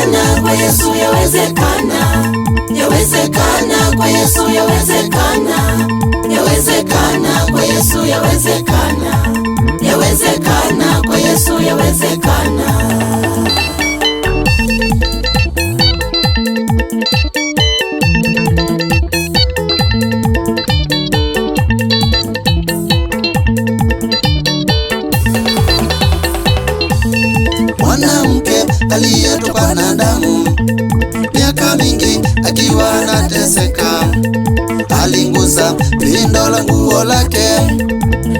Yawezekana kwa Yesu, yawezekana. Yawezekana kwa Yesu, yawezekana. Yawezekana kwa Yesu, yawezekana. Yawezekana kwa Yesu, yawezekana. Mwanamke aliyetokwa na damu miaka mingi akiwa anateseka, alingusa pindo la nguo lake,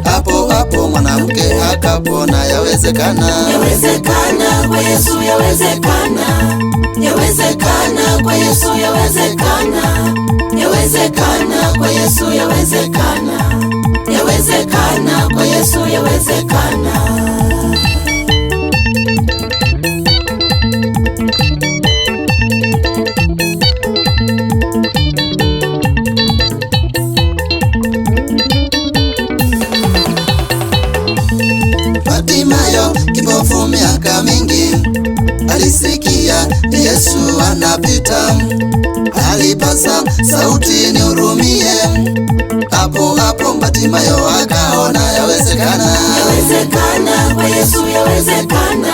hapo hapo mwanamke akapona. Yawezekana. Yawezekana kwa Yesu, yawezekana. Yawezekana kwa Yesu, yawezekana. Yawezekana kwa Yesu, yawezekana. Yawezekana kwa Yesu, yawezekana. Bartimayo kipofu miaka mingi alisikia Yesu anapita, alipasa sauti, nihurumie. Hapo hapo Bartimayo akaona. Yawezekana. Yawezekana kwa Yesu, yawezekana.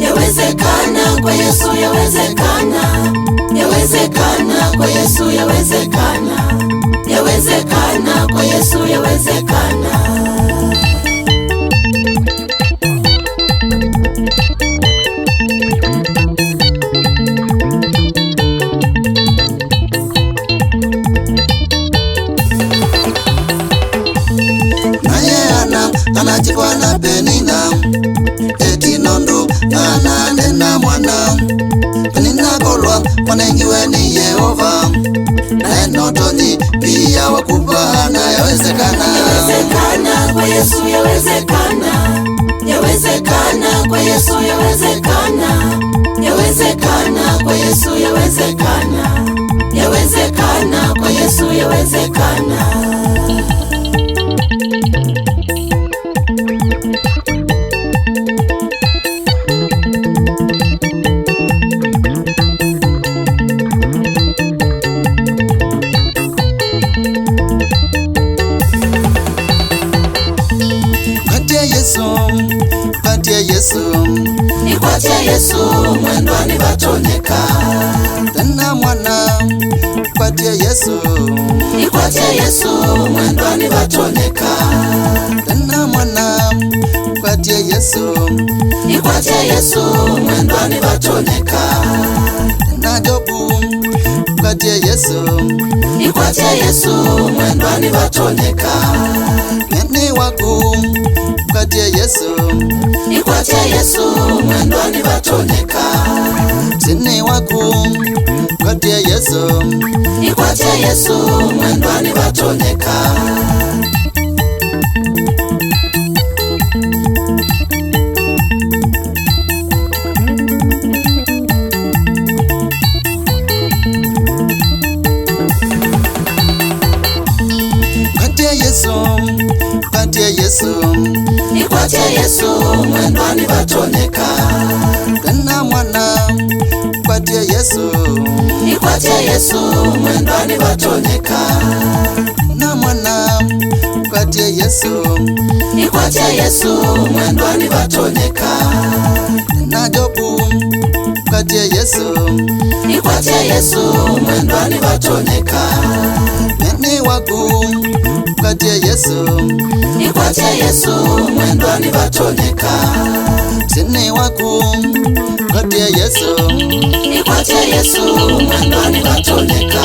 Yawezekana kwa Yesu, yawezekana. Yawezekana kwa Yesu, yawezekana. Yawezekana kwa Yesu, yawezekana. Anachikwa na Penina, eti nondo ananena mwana. Penina kolwa mwanengiwe ni Yehova, na enotoni pia wakupana. Yawezekana. Yawezekana kwa Yesu, yawezekana. Yawezekana kwa Yesu, yawezekana. Yawezekana kwa Yesu, yawezekana. Yawezekana kwa Yesu, yawezekana. Patia Yesu, nikwache Yesu, mwendwani vatoneka. Tena mwana, patia Yesu, nikwache Yesu, mwendwani vatoneka. Tena mwana, patia Yesu, nikwache Yesu, mwendwani vatoneka. Tena Jobu, patia Yesu, nikwache Yesu, mwendwani vatoneka. Neni waku patia Yesu, nikwache Yesu, mwendwani vatoneka. Sini waku patia Yesu, nikwache Yesu, mwendwani vatoneka. patia Yesu, patia Yesu, nikwache Yesu, mwendwani vatoneka. Tena mwana, patia Yesu, nikwache Yesu, mwendwani vatoneka. na mwana, patia Yesu, nikwache Yesu, mwendwani vatoneka. na Jobu, patia Yesu, nikwache Yesu, mwendwani vatoneka. Neni waku patia Yesu, nikwache Yesu, mwendwani vatoneka. Sini waku patia Yesu, nikwache Yesu, mwendwani vatoneka.